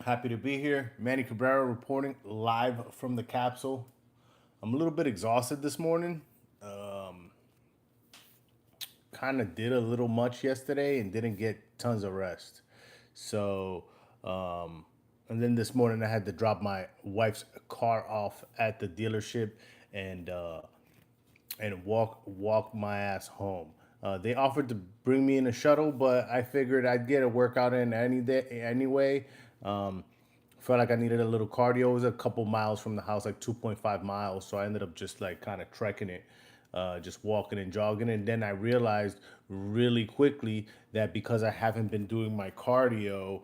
Happy to be here. Manny Cabrera reporting live from the capsule. I'm a little bit exhausted this morning. Um, kind of did a little much yesterday and didn't get tons of rest. So, um, and then this morning I had to drop my wife's car off at the dealership and uh, and walk my ass home. They offered to bring me in a shuttle, but I figured I'd get a workout in any day anyway. Um, Felt like I needed a little cardio. It was a couple miles from the house, like 2.5 miles. So I ended up just like kind of trekking it, just walking and jogging. And then I realized really quickly that because I haven't been doing my cardio,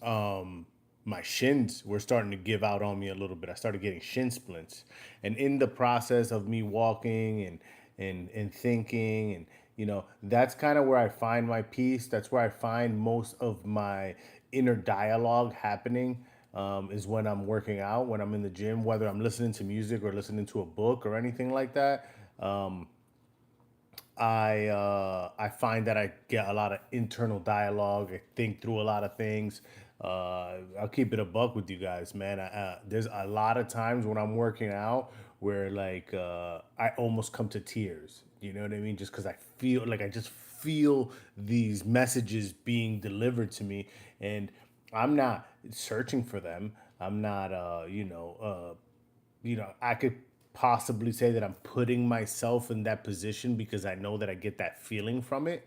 my shins were starting to give out on me a little bit. I started getting shin splints, and in the process of me walking and thinking, and that's kind of where I find my peace. That's where I find most of my inner dialogue happening. Is when I'm working out, when I'm in the gym, whether I'm listening to music or listening to a book or anything like that. I find that I get a lot of internal dialogue. I think through a lot of things. I'll keep it a buck with you guys, man. There's a lot of times when I'm working out where I almost come to tears. You know what I mean? Just because I just feel these messages being delivered to me, and I'm not searching for them. I'm not, I could possibly say that I'm putting myself in that position because I know that I get that feeling from it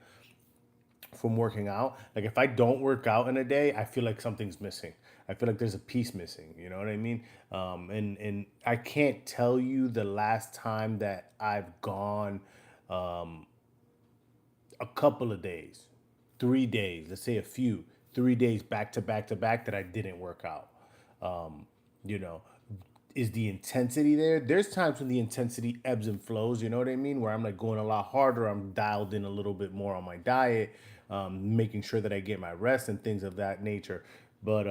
from working out. Like if I don't work out in a day, I feel like something's missing. I feel like there's a piece missing. You know what I mean? And I can't tell you the last time that I've gone a couple of days, 3 days, let's say a few, 3 days back to back to back that I didn't work out. Um, you know, is the intensity there? There's times when the intensity ebbs and flows, you know what I mean? Where I'm like going a lot harder, I'm dialed in a little bit more on my diet, making sure that I get my rest and things of that nature. But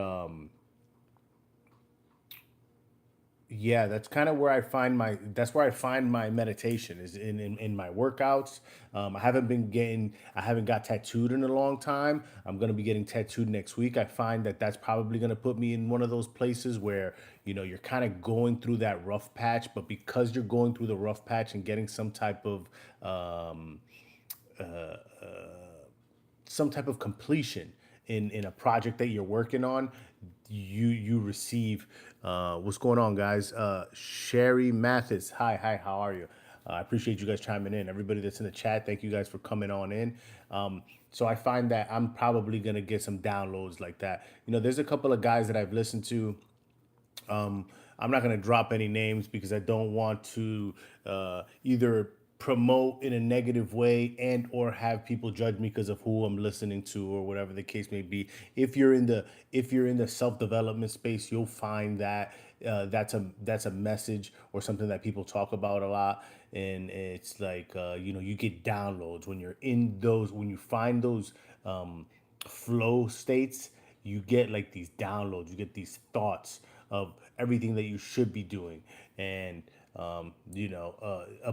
yeah, that's where I find my meditation is in my workouts. I haven't got tattooed in a long time. I'm going to be getting tattooed next week. I find that that's probably going to put me in one of those places where you're kind of going through that rough patch, but because you're going through the rough patch and getting um, some type of completion in a project that you're working on, you receive what's going on, guys. Sherry Mathis, hi, how are you? I appreciate you guys chiming in. Everybody that's in the chat, thank you guys for coming on in. So I find that I'm probably gonna get some downloads like that. There's a couple of guys that I've listened to. I'm not going to drop any names because I don't want to either promote in a negative way and or have people judge me because of who I'm listening to or whatever the case may be. If you're in the self-development space, you'll find that that's a message or something that people talk about a lot, and it's like you get downloads when you're in those when you find those flow states. You get like these downloads, you get these thoughts of everything that you should be doing. And a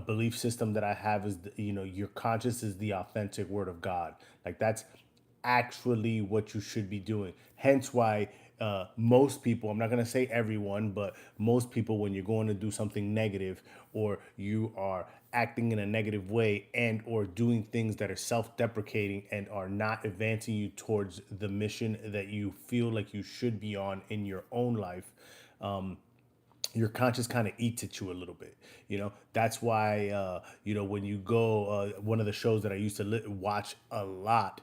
belief system that I have is your conscious is the authentic word of God. Like that's actually what you should be doing. Hence why most people, I'm not going to say everyone, but most people, when you're going to do something negative or you are acting in a negative way and or doing things that are self-deprecating and are not advancing you towards the mission that you feel like you should be on in your own life, your conscience kind of eats at you a little bit. That's why when you go, one of the shows that I used to watch a lot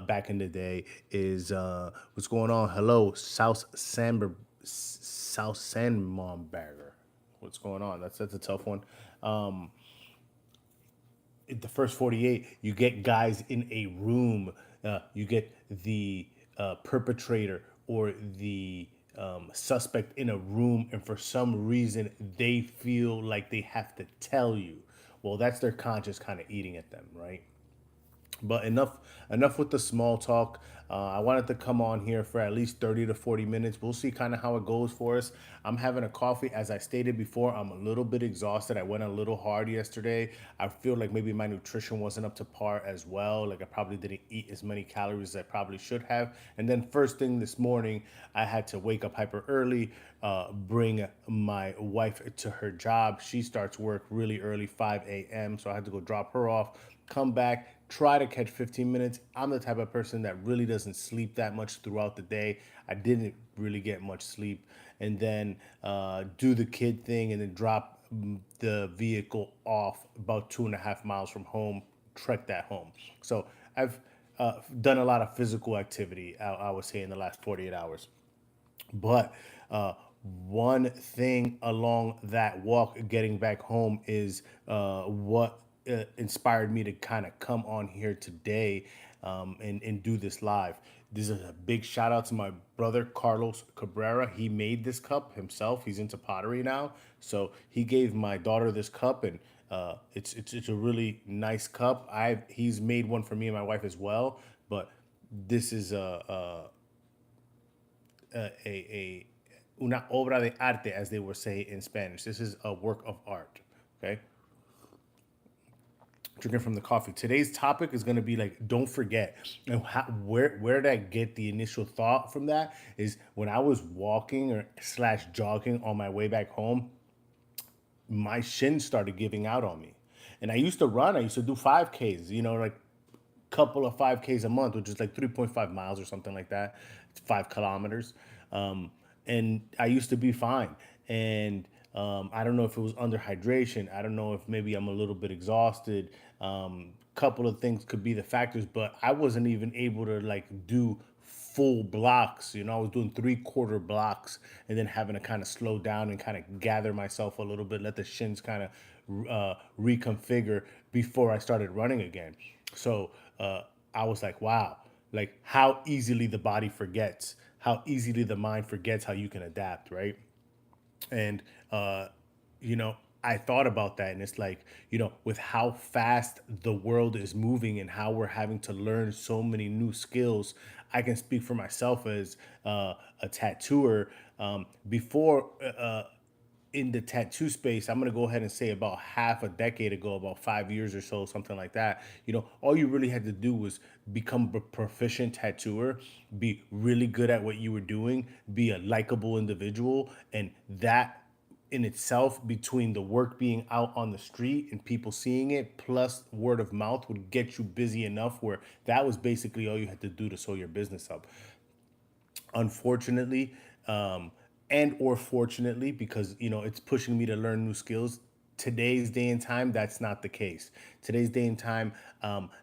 back in the day is what's going on. Hello, South Sandmomberger. What's going on? That's a tough one. The first 48, you get guys in a room. You get the perpetrator or the suspect in a room, and for some reason, they feel like they have to tell you. Well, that's their conscience kind of eating at them, right? But enough with the small talk. I wanted to come on here for at least 30 to 40 minutes. We'll see kind of how it goes for us. I'm having a coffee. As I stated before, I'm a little bit exhausted. I went a little hard yesterday. I feel like maybe my nutrition wasn't up to par as well. Like I probably didn't eat as many calories as I probably should have. And then first thing this morning, I had to wake up hyper early, bring my wife to her job. She starts work really early, 5 a.m. So I had to go drop her off, come back, try to catch 15 minutes. I'm the type of person that really doesn't sleep that much throughout the day. I didn't really get much sleep. And then do the kid thing and then drop the vehicle off about 2.5 miles from home, trek that home. So I've done a lot of physical activity, I would say, in the last 48 hours. But one thing along that walk getting back home is what inspired me to kind of come on here today, and do this live. This is a big shout out to my brother Carlos Cabrera. He made this cup himself. He's into pottery now, so he gave my daughter this cup, and it's a really nice cup. He's made one for me and my wife as well, but this is a una obra de arte, as they would say in Spanish. This is a work of art. Okay, drinking from the coffee. Today's topic is going to be like, don't forget. And where did I get the initial thought from? That is when I was walking or slash jogging on my way back home, my shins started giving out on me. And I used to run. I used to do 5Ks. Like couple of 5Ks a month, which is like 3.5 miles or something like that. It's 5 kilometers. And I used to be fine. And I don't know if it was under hydration. I don't know if maybe I'm a little bit exhausted. Couple of things could be the factors, but I wasn't even able to like do full blocks. I was doing 3/4 blocks and then having to kind of slow down and kind of gather myself a little bit, let the shins kind of reconfigure before I started running again. So I was like, wow, like how easily the body forgets, how easily the mind forgets how you can adapt, right? And you know I thought about that, and it's like, with how fast the world is moving and how we're having to learn so many new skills. I can speak for myself as a tattooer. Before in the tattoo space, I'm gonna go ahead and say about half a decade ago, about 5 years or so, something like that. All you really had to do was become a proficient tattooer, be really good at what you were doing, be a likable individual, and that in itself, between the work being out on the street and people seeing it, plus word of mouth, would get you busy enough where that was basically all you had to do to sew your business up. Unfortunately, and or fortunately, because it's pushing me to learn new skills, today's day and time, that's not the case. Today's day and time,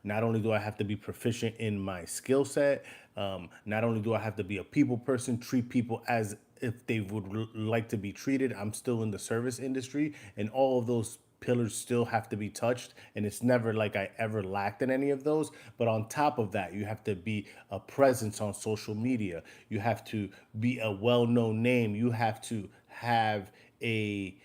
not only do I have to be proficient in my skill set, not only do I have to be a people person, treat people as if they would like to be treated. I'm still in the service industry, and all of those pillars still have to be touched, and it's never like I ever lacked in any of those. But on top of that, you have to be a presence on social media, you have to be a well-known name, you have to have a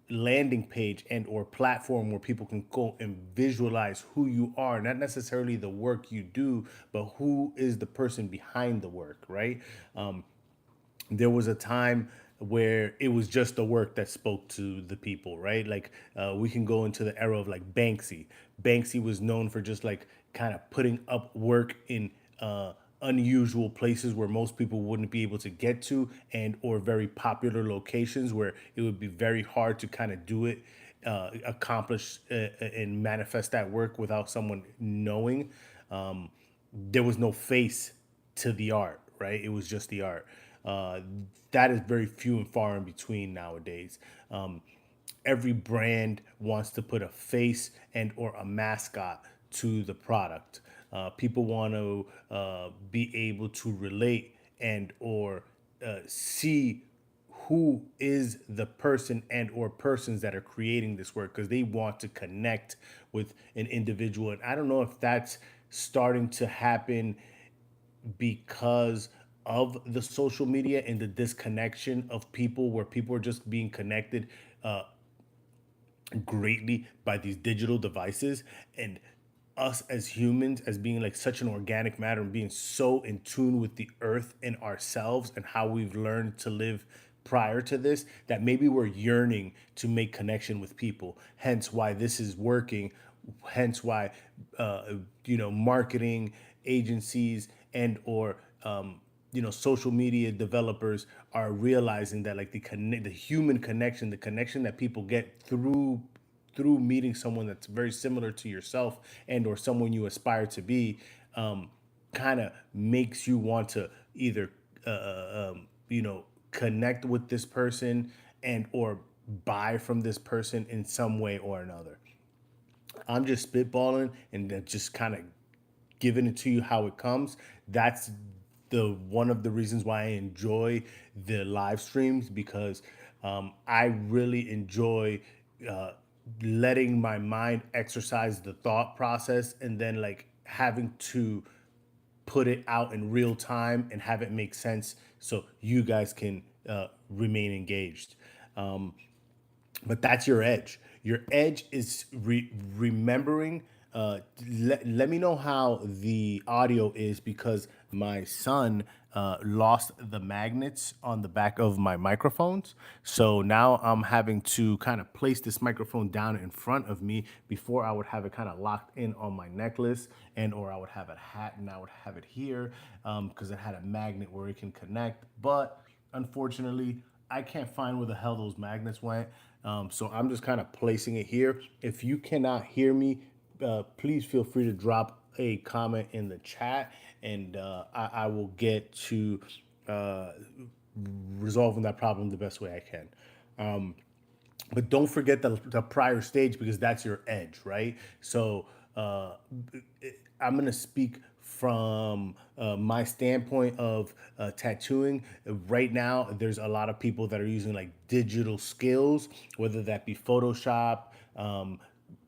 landing page and or platform where people can go and visualize who you are, not necessarily the work you do, but who is the person behind the work, right? There was a time where it was just the work that spoke to the people, right? Like we can go into the era of like Banksy. Banksy was known for just like kind of putting up work in unusual places where most people wouldn't be able to get to, and or very popular locations where it would be very hard to kind of do it, accomplish and manifest that work without someone knowing. There was no face to the art, right? It was just the art. Uh, that is very few and far in between nowadays. Every brand wants to put a face and or a mascot to the product. People want to be able to relate and or see who is the person and or persons that are creating this work, because they want to connect with an individual. And I don't know if that's starting to happen because of the social media and the disconnection of people, where people are just being connected greatly by these digital devices. And us as humans as being like such an organic matter and being so in tune with the earth and ourselves and how we've learned to live prior to this, that maybe we're yearning to make connection with people, hence why this is working, hence why uh, marketing agencies and or social media developers are realizing that like the human connection, the connection that people get through meeting someone that's very similar to yourself and or someone you aspire to be, kind of makes you want to either connect with this person and or buy from this person in some way or another. I'm just spitballing and just kind of giving it to you how it comes. That's the one of the reasons why I enjoy the live streams, because I really enjoy uh, letting my mind exercise the thought process and then like having to put it out in real time and have it make sense so you guys can remain engaged. Um, but that's your edge. Your edge is remembering. Let me know how the audio is, because my son lost the magnets on the back of my microphones. So now I'm having to kind of place this microphone down in front of me. Before I would have it kind of locked in on my necklace, and or I would have a hat and I would have it here because it had a magnet where it can connect. But unfortunately, I can't find where the hell those magnets went. So I'm just kind of placing it here. If you cannot hear me, please feel free to drop a comment in the chat, and I will get to uh, resolving that problem the best way I can. But don't forget the prior stage, because that's your edge, right? So I'm going to speak from my standpoint of tattooing. Right now, there's a lot of people that are using like digital skills, whether that be Photoshop,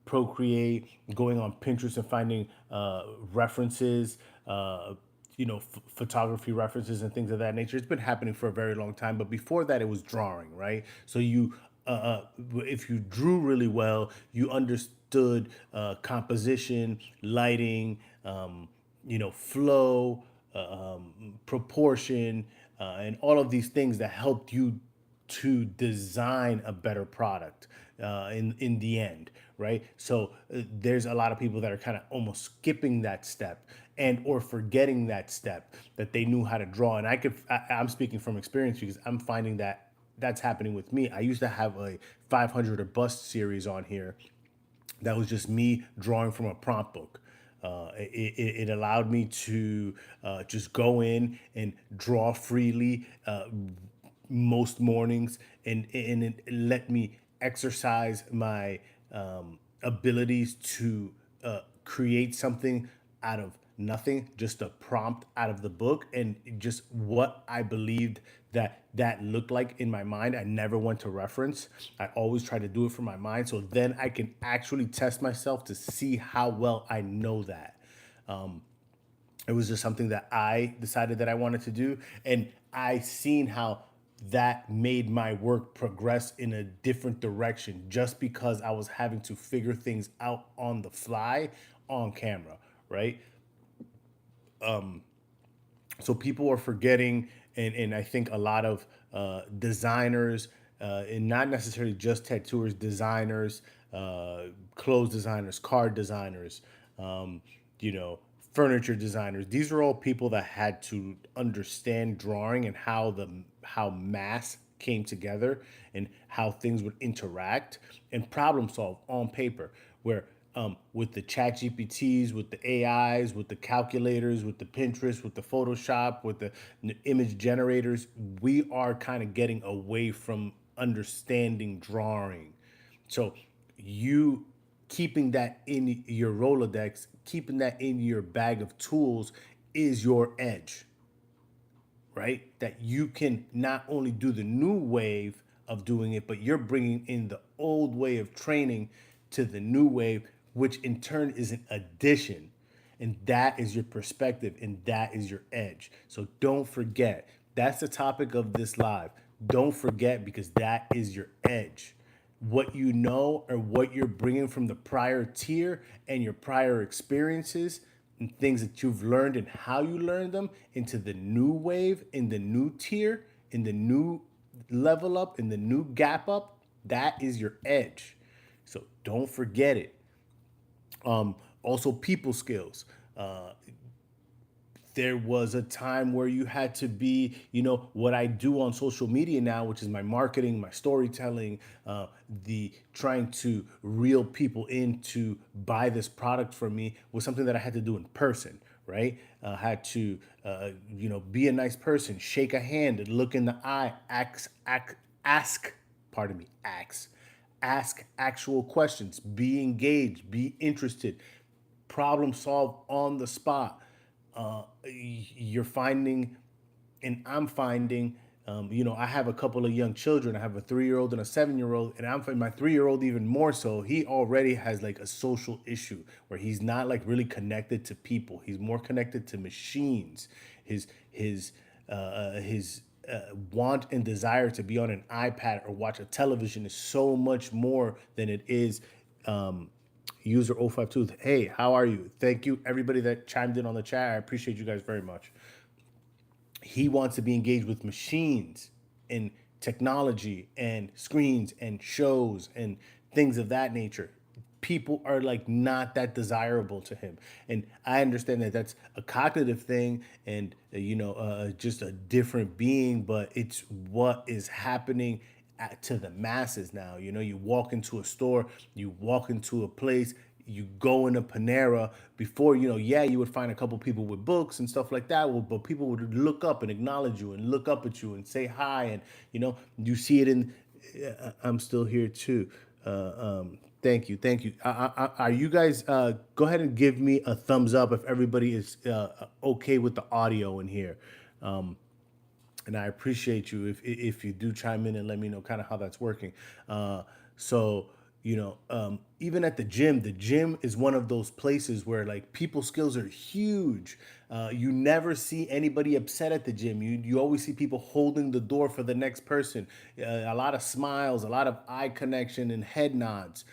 Procreate, going on Pinterest and finding references, photography references and things of that nature. It's been happening for a very long time, but before that, it was drawing, right? So if you drew really well, you understood composition, lighting, flow, proportion, and all of these things that helped you to design a better product in the end, right? So there's a lot of people that are kind of almost skipping that step and or forgetting that step that they knew how to draw. And I'm speaking from experience, because I'm finding that that's happening with me. I used to have a 500 or bust series on here that was just me drawing from a prompt book. It allowed me to just go in and draw freely most mornings, and it let me exercise my abilities to create something out of nothing, just a prompt out of the book, and just what I believed that looked like in my mind. I never went to reference. I always try to do it from my mind, so then I can actually test myself to see how well I know that. It was just something that I decided that I wanted to do, and I seen how that made my work progress in a different direction, just because I was having to figure things out on the fly on camera, right? So people are forgetting, and I think a lot of designers, and not necessarily just tattooers, designers, clothes designers, car designers, um, you know furniture designers, these are all people that had to understand drawing and how mass came together and how things would interact and problem solve on paper. Where with the chat GPTs, with the AIs, with the calculators, with the Pinterest, with the Photoshop, with the image generators, we are kind of getting away from understanding drawing. So you keeping that in your Rolodex, keeping that in your bag of tools is your edge, right? That you can not only do the new wave of doing it, but you're bringing in the old way of training to the new wave, which in turn is an addition. And that is your perspective, and that is your edge. So don't forget, that's the topic of this live. Don't forget, because that is your edge. what you know or what you're bringing from the prior tier and your prior experiences and things that you've learned and how you learned them into the new wave, in the new tier, in the new level up, in the new gap up. That is your edge. So don't forget it. Also, people skills. Uh, there was a time where you had to be, what I do on social media now, which is my marketing, my storytelling, the trying to reel people in to buy this product from me was something that I had to do in person, right? Had to, be a nice person, shake a hand, look in the eye, ask, pardon me, ask actual questions, be engaged, be interested, problem solve on the spot. You're finding, and I'm finding, I have a couple of young children. I have a 3-year-old and a 7-year-old, and I'm finding my 3-year-old even more so. He already has like a social issue where he's not like really connected to people. He's more connected to machines. His want and desire to be on an iPad or watch a television is so much more than it is user 052. Hey, how are you? Thank you, everybody that chimed in on the chat. I appreciate you guys very much. He wants to be engaged with machines and technology and screens and shows and things of that nature. People are like not that desirable to him, and I understand that that's a cognitive thing and just a different being, but it's what is happening to the masses now. You walk into a store, you walk into a place, you go in a Panera. Before, yeah, you would find a couple people with books and stuff like that, but people would look up and acknowledge you and look up at you and say hi, and you see it in. I'm still here too. Thank you, thank you. Are you guys? Go ahead and give me a thumbs up if everybody is okay with the audio in here. And I appreciate you if you do chime in and let me know kind of how that's working. So even at the gym is one of those places where like people skills are huge. You never see anybody upset at the gym. You always see people holding the door for the next person. A lot of smiles, a lot of eye connection and head nods.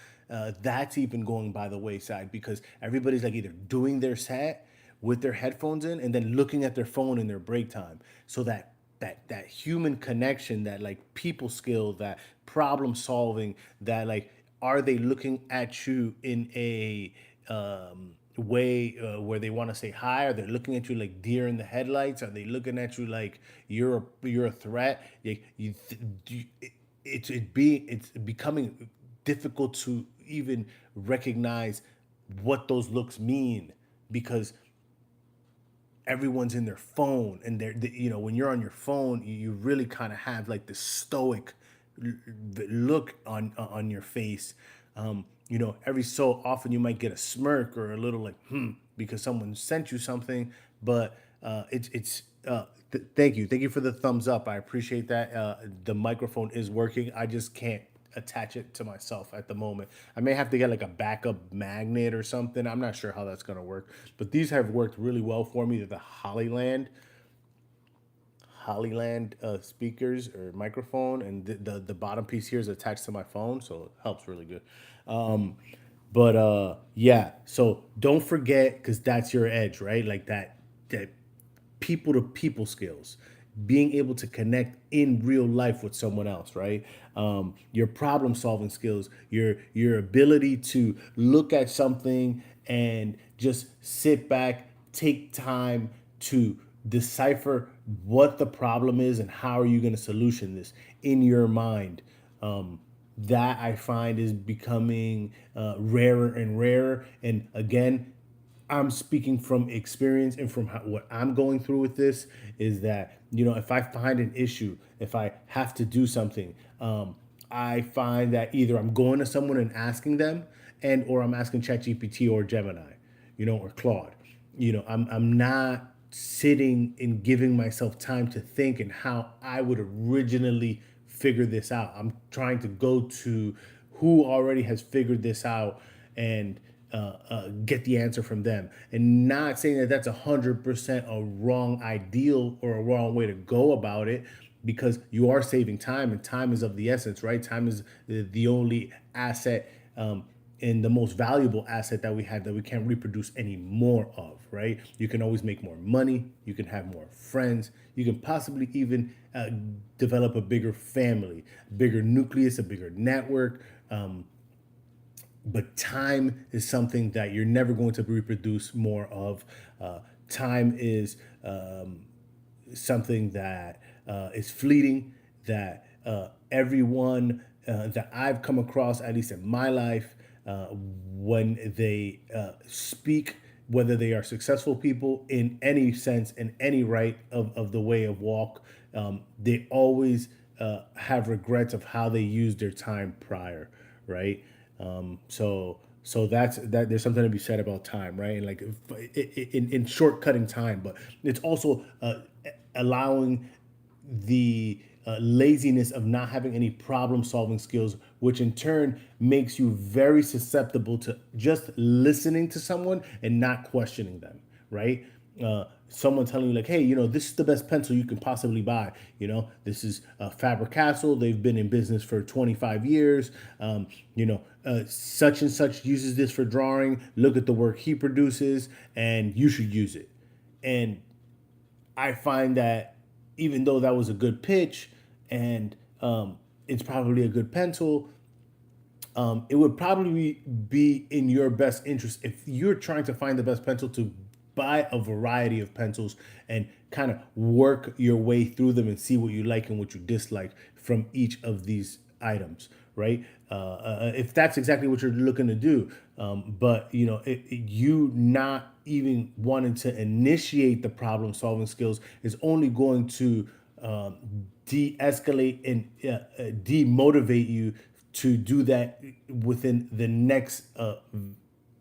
That's even going by the wayside because everybody's like either doing their set with their headphones in and then looking at their phone in their break time. So that human connection, that like people skill, that problem solving, that like are they looking at you in a way where they want to say hi? Are they looking at you like deer in the headlights? Are they looking at you like you're a threat? It's becoming difficult to even recognize what those looks mean because everyone's in their phone and when you're on your phone you really kind of have like this stoic look on your face. Every so often you might get a smirk or a little like because someone sent you something, but thank you for the thumbs up. I appreciate that. The microphone is working. I just can't attach it to myself at the moment. I may have to get like a backup magnet or something. I'm not sure how that's gonna work, but these have worked really well for me. The Hollyland speakers or microphone, and the bottom piece here is attached to my phone, so it helps really good. But yeah, so don't forget because that's your edge, right? Like that people to people skills, being able to connect in real life with someone else, right? Your problem solving skills, your ability to look at something and just sit back, take time to decipher what the problem is and how are you going to solution this in your mind. That I find is becoming rarer and rarer. And again, I'm speaking from experience and from what I'm going through with this is that, if I find an issue, if I have to do something, I find that either I'm going to someone and asking them or I'm asking ChatGPT or Gemini, or Claude. I'm not sitting and giving myself time to think and how I would originally figure this out. I'm trying to go to who already has figured this out and get the answer from them. And not saying that that's 100% a wrong ideal or a wrong way to go about it, because you are saving time, and time is of the essence, right? Time is the only asset, and the most valuable asset that we have that we can't reproduce any more of, right? You can always make more money, you can have more friends, you can possibly even develop a bigger family, bigger nucleus, a bigger network. But time is something that you're never going to reproduce more of. Time is something that is fleeting, that everyone that I've come across, at least in my life, when they speak, whether they are successful people in any sense, in any right of the way of walk, they always have regrets of how they used their time prior, right? So that's that. There's something to be said about time, right? And like in shortcutting time, but it's also allowing the laziness of not having any problem solving skills, which in turn makes you very susceptible to just listening to someone and not questioning them, right? Someone telling you like, hey, this is the best pencil you can possibly buy. This is Faber-Castell. They've been in business for 25 years. Such and such uses this for drawing. Look at the work he produces, and you should use it. And I find that even though that was a good pitch, and it's probably a good pencil, it would probably be in your best interest if you're trying to find the best pencil to buy a variety of pencils and kind of work your way through them and see what you like and what you dislike from each of these items, right? If that's exactly what you're looking to do, but you not even wanting to initiate the problem solving skills is only going to de-escalate and demotivate you to do that within the next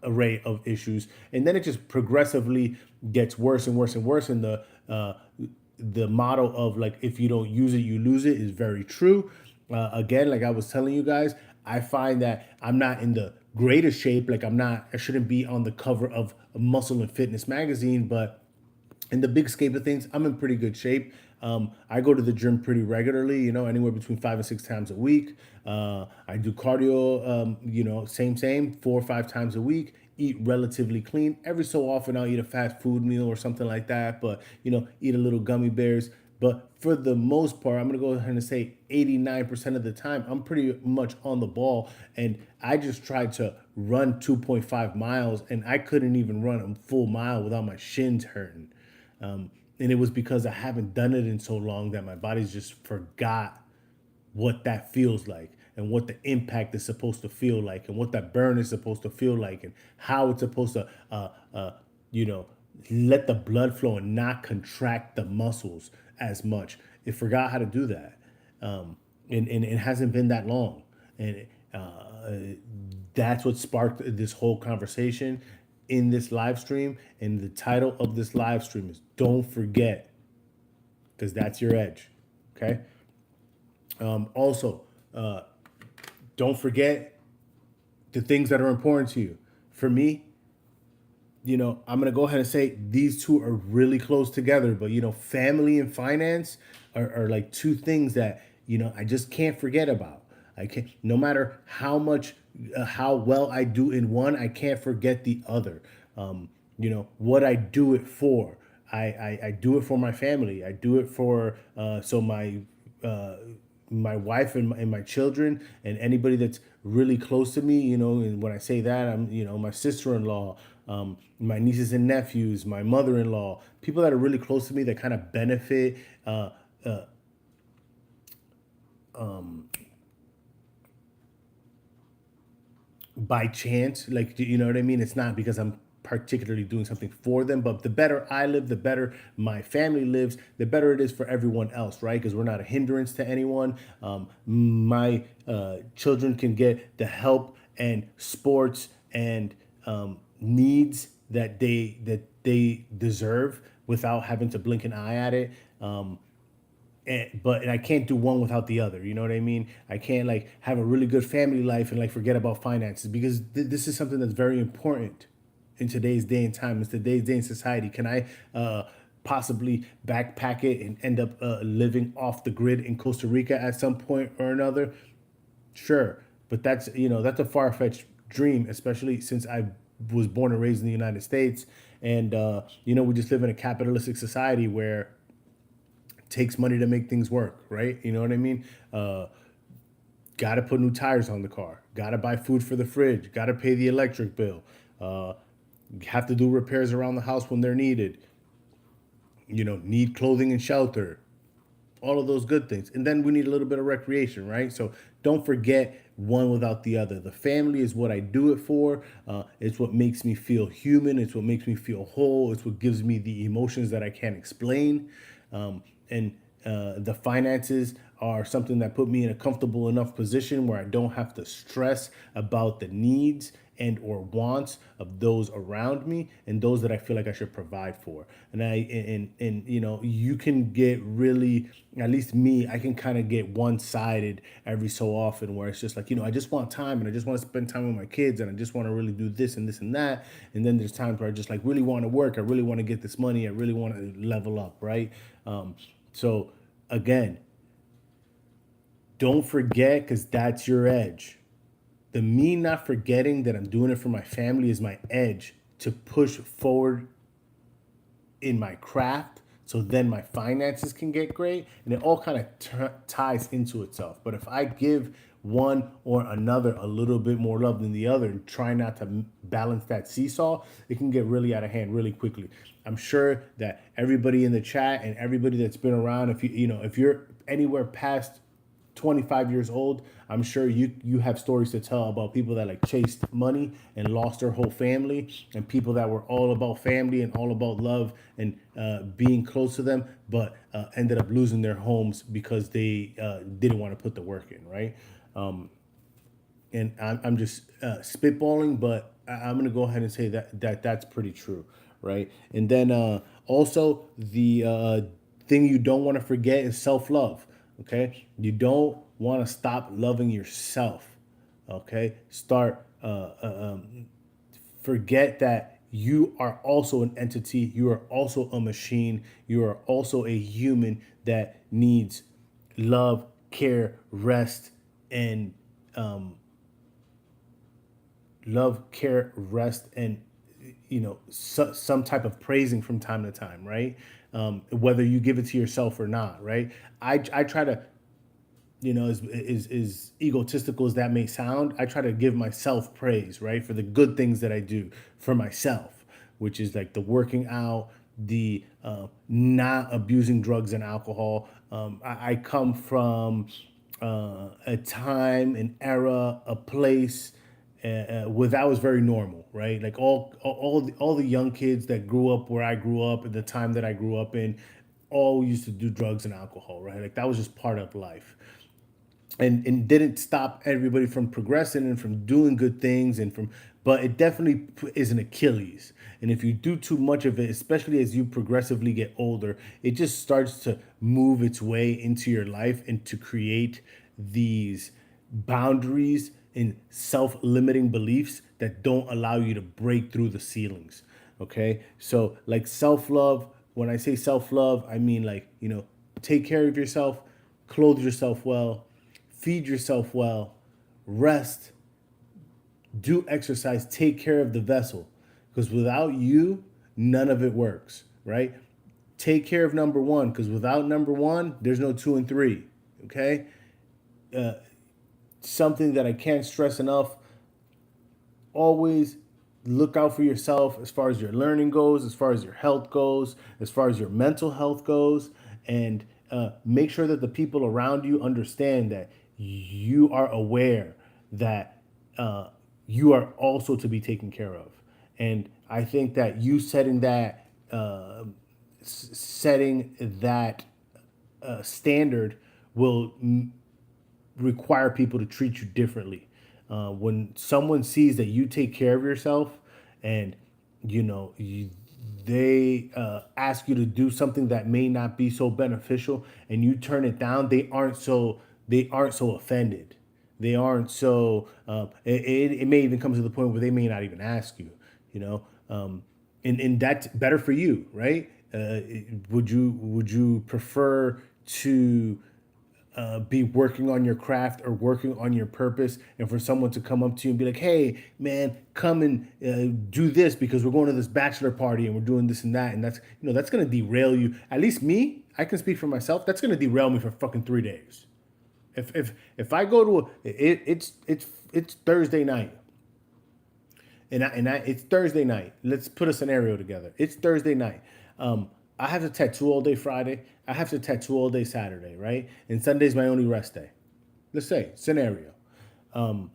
array of issues, and then it just progressively gets worse and worse and worse. And the motto of like, if you don't use it, you lose it, is very true. Again, like I was telling you guys, I find that I'm not in the greatest shape. Like I shouldn't be on the cover of Muscle and Fitness magazine, but in the big scope of things, I'm in pretty good shape. I go to the gym pretty regularly, anywhere between 5 and 6 times a week. I do cardio, same, 4 or 5 times a week. Eat relatively clean. Every so often, I'll eat a fast food meal or something like that, but, eat a little gummy bears. But for the most part, I'm going to go ahead and say 89% of the time, I'm pretty much on the ball. And I just tried to run 2.5 miles, and I couldn't even run a full mile without my shins hurting. And it was because I haven't done it in so long that my body's just forgot what that feels like, and what the impact is supposed to feel like, and what that burn is supposed to feel like, and how it's supposed to, you know, let the blood flow and not contract the muscles as much. It forgot how to do that. And it hasn't been that long. And that's what sparked this whole conversation in this live stream. And the title of this live stream is Don't Forget, because that's your edge. Okay. Also, don't forget the things that are important to you. For me, I'm going to go ahead and say these two are really close together, but, family and finance are like two things that, I just can't forget about. I can't, no matter how much, how well I do in one, I can't forget the other. What I do it for. I do it for my family. I do it for, so my wife and my children and anybody that's really close to me, and when I say that, I'm, my sister-in-law, my nieces and nephews, my mother-in-law, people that are really close to me that kind of benefit, by chance, like, you know what I mean? It's not because I'm particularly doing something for them, but the better I live, the better my family lives, the better it is for everyone else, right? Because we're not a hindrance to anyone. My children can get the help and sports and needs that they deserve without having to blink an eye at it. But I can't do one without the other. You know what I mean? I can't like have a really good family life and like forget about finances, because this is something that's very important in today's day and time. In today's day in society. Can I possibly backpack it and end up living off the grid in Costa Rica at some point or another. Sure, but that's that's a far fetched dream, especially since I was born and raised in the United States, and we just live in a capitalistic society where it takes money to make things work, right? You know what I mean? Got to put new tires on the car. Got to buy food for the fridge. Got to pay the electric bill. Uh, have to do repairs around the house when they're needed. Need clothing and shelter, all of those good things. And then we need a little bit of recreation, right? So don't forget one without the other. The family is what I do it for. It's what makes me feel human. It's what makes me feel whole. It's what gives me the emotions that I can't explain. And the finances are something that put me in a comfortable enough position where I don't have to stress about the needs and or wants of those around me and those that I feel like I should provide for. And you can get really, at least me, I can kind of get one-sided every so often where it's just like, I just want time and I just want to spend time with my kids and I just want to really do this and this and that. And then there's times where I just like really want to work. I really want to get this money. I really want to level up, right? So again, don't forget, because that's your edge. The me not forgetting that I'm doing it for my family is my edge to push forward in my craft, so then my finances can get great, and it all kind of ties into itself. But if I give one or another a little bit more love than the other and try not to balance that seesaw, it can get really out of hand really quickly. I'm sure that everybody in the chat and everybody that's been around, if you're anywhere past 25 years old, I'm sure you have stories to tell about people that like chased money and lost their whole family, and people that were all about family and all about love and being close to them, but ended up losing their homes because they didn't want to put the work in, right? And I'm just spitballing, but I'm gonna go ahead and say that's pretty true, right? And then also the thing you don't want to forget is self-love. Okay, you don't want to stop loving yourself. Okay, start forget that you are also an entity. You are also a machine. You are also a human that needs love, care, rest, and some type of praising from time to time, right? Whether you give it to yourself or not, right? I try to, as egotistical as that may sound, I try to give myself praise, right, for the good things that I do for myself, which is like the working out, the not abusing drugs and alcohol. I come from a time, an era, a place where that was very normal, right? Like all the young kids that grew up where I grew up at the time that I grew up in, all used to do drugs and alcohol, right? Like that was just part of life, and didn't stop everybody from progressing and from doing good things but it definitely is an Achilles. And if you do too much of it, especially as you progressively get older, it just starts to move its way into your life and to create these boundaries and self-limiting beliefs that don't allow you to break through the ceilings. Okay, so like self-love, when I say self-love, I mean like, take care of yourself, clothe yourself well, feed yourself well, rest, do exercise, take care of the vessel. Because without you, none of it works, right? Take care of number one, because without number one, there's no two and three, okay? Something that I can't stress enough, always look out for yourself as far as your learning goes, as far as your health goes, as far as your mental health goes, and make sure that the people around you understand that you are aware that you are also to be taken care of. And I think that you setting that standard will require people to treat you differently. When someone sees that you take care of yourself, and they ask you to do something that may not be so beneficial, and you turn it down, they aren't so offended. They aren't so. It may even come to the point where they may not even ask you. You know, and that's better for you, right? Would you prefer to be working on your craft or working on your purpose, and for someone to come up to you and be like, hey man, come and do this because we're going to this bachelor party and we're doing this and that, and that's going to derail you. At least me, I can speak for myself, that's going to derail me for fucking 3 days. If I go to it's Thursday night, and it's Thursday night. Let's put a scenario together. It's Thursday night. I have to tattoo all day Friday. I have to tattoo all day Saturday, right? And Sunday's my only rest day. Let's say scenario. And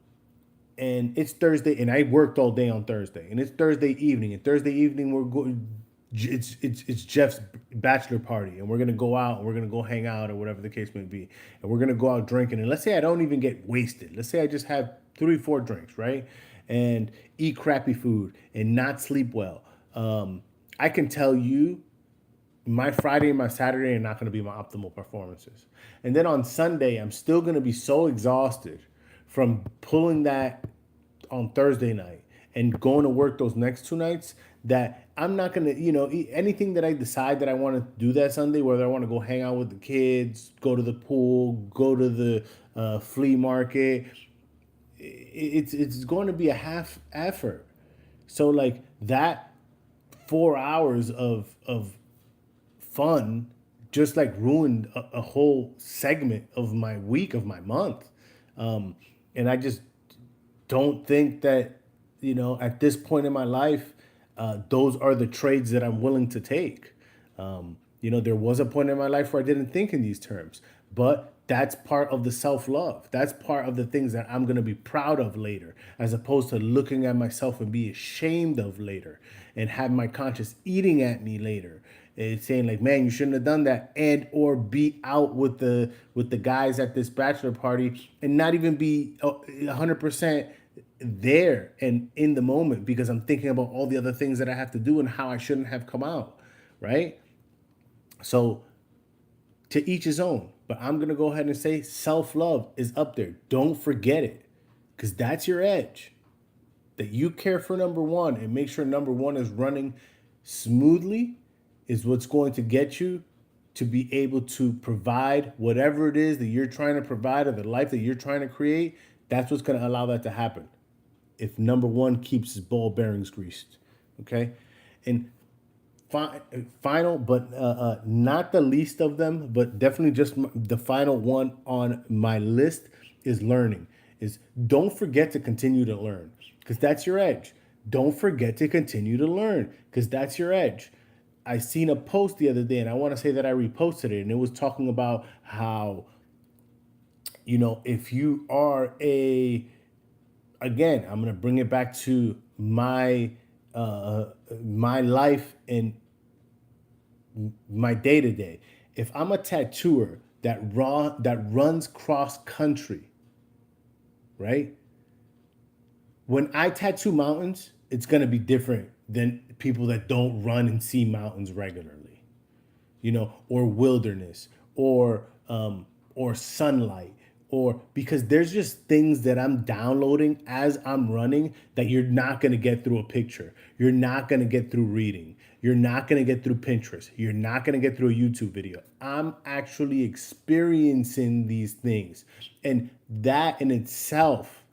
it's Thursday, and I worked all day on Thursday, and it's Thursday evening. And Thursday evening, we're going. It's Jeff's bachelor party, and we're gonna go out, and we're gonna go hang out, or whatever the case may be, and we're gonna go out drinking. And let's say I don't even get wasted. Let's say I just have 3, 4 drinks, right, and eat crappy food and not sleep well. I can tell you my Friday and my Saturday are not going to be my optimal performances. And then on Sunday, I'm still going to be so exhausted from pulling that on Thursday night and going to work those next 2 nights that I'm not going to, eat anything that I decide that I want to do that Sunday, whether I want to go hang out with the kids, go to the pool, go to the flea market. It's going to be a half effort. So like that 4 hours of fun just like ruined a whole segment of my week, of my month. And I just don't think that, at this point in my life, those are the trades that I'm willing to take. There was a point in my life where I didn't think in these terms, but that's part of the self love. That's part of the things that I'm going to be proud of later, as opposed to looking at myself and be ashamed of later and have my conscience eating at me later. It's saying like, man, you shouldn't have done that, and or be out with the guys at this bachelor party and not even be 100% there and in the moment because I'm thinking about all the other things that I have to do and how I shouldn't have come out, right? So to each his own. But I'm going to go ahead and say self love is up there. Don't forget it, because that's your edge. That you care for number one and make sure number one is running smoothly is what's going to get you to be able to provide whatever it is that you're trying to provide, or the life that you're trying to create. That's what's going to allow that to happen if number one keeps his ball bearings greased. Okay. And final, but not the least of them, but definitely just the final one on my list is learning. Is don't forget to continue to learn, because that's your edge. Don't forget to continue to learn, because that's your edge. I seen a post the other day, and I want to say that I reposted it, and it was talking about how, if you are again, I'm gonna bring it back to my life and my day to day. If I'm a tattooer that runs cross country, right? When I tattoo mountains, it's gonna be different than people that don't run and see mountains regularly, or wilderness, or sunlight, or because there's just things that I'm downloading as I'm running that you're not going to get through a picture. You're not going to get through reading. You're not going to get through Pinterest. You're not going to get through a YouTube video. I'm actually experiencing these things. And that in itself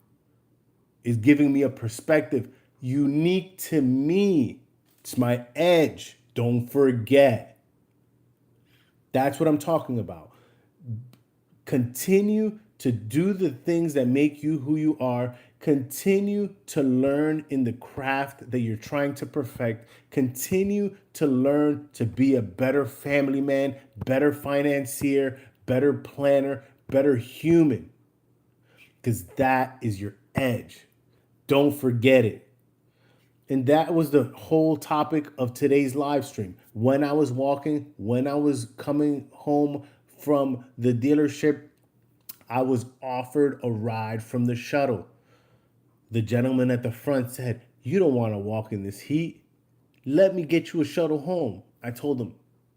is giving me a perspective unique to me. It's my edge. Don't forget. That's what I'm talking about. Continue to do the things that make you who you are. Continue to learn in the craft that you're trying to perfect. Continue to learn to be a better family man, better financier, better planner, better human, because that is your edge. Don't forget it. And that was the whole topic of today's live stream. When I was walking, when I was coming home from the dealership, I was offered a ride from the shuttle. The gentleman at the front said, "You don't want to walk in this heat. Let me get you a shuttle home." I told him,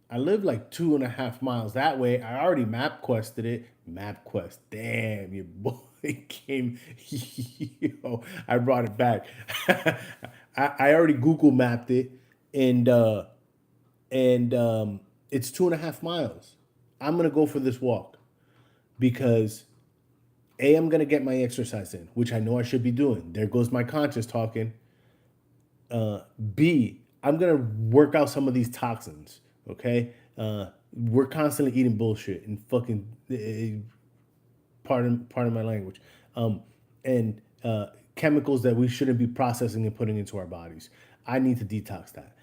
I live like 2.5 miles that way. I already MapQuested it. MapQuest, damn, your boy came. Yo, I brought it back. I already Google mapped it, and and it's 2.5 miles. I'm gonna go for this walk because A, I'm gonna get my exercise in, which I know I should be doing. There goes my conscience talking. B, I'm gonna work out some of these toxins. Okay, we're constantly eating bullshit and fucking pardon my language, and chemicals that we shouldn't be processing and putting into our bodies. I need to detox that.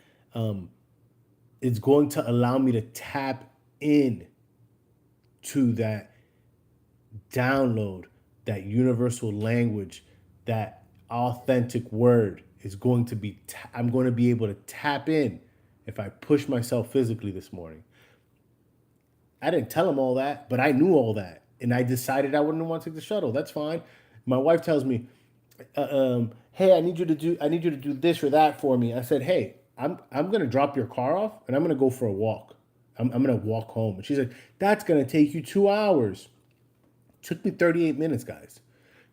It's going to allow me to tap in to that download, that universal language, that authentic word is going to be, I'm going to be able to tap in if I push myself physically this morning. I didn't tell him all that, but I knew all that. And I decided I wouldn't want to take the shuttle. That's fine. My wife tells me, hey, I need you to do this or that for me. I said, hey, I'm gonna drop your car off and I'm gonna go for a walk. I'm gonna walk home. And she's like, that's gonna take you 2 hours. Took me 38 minutes, guys.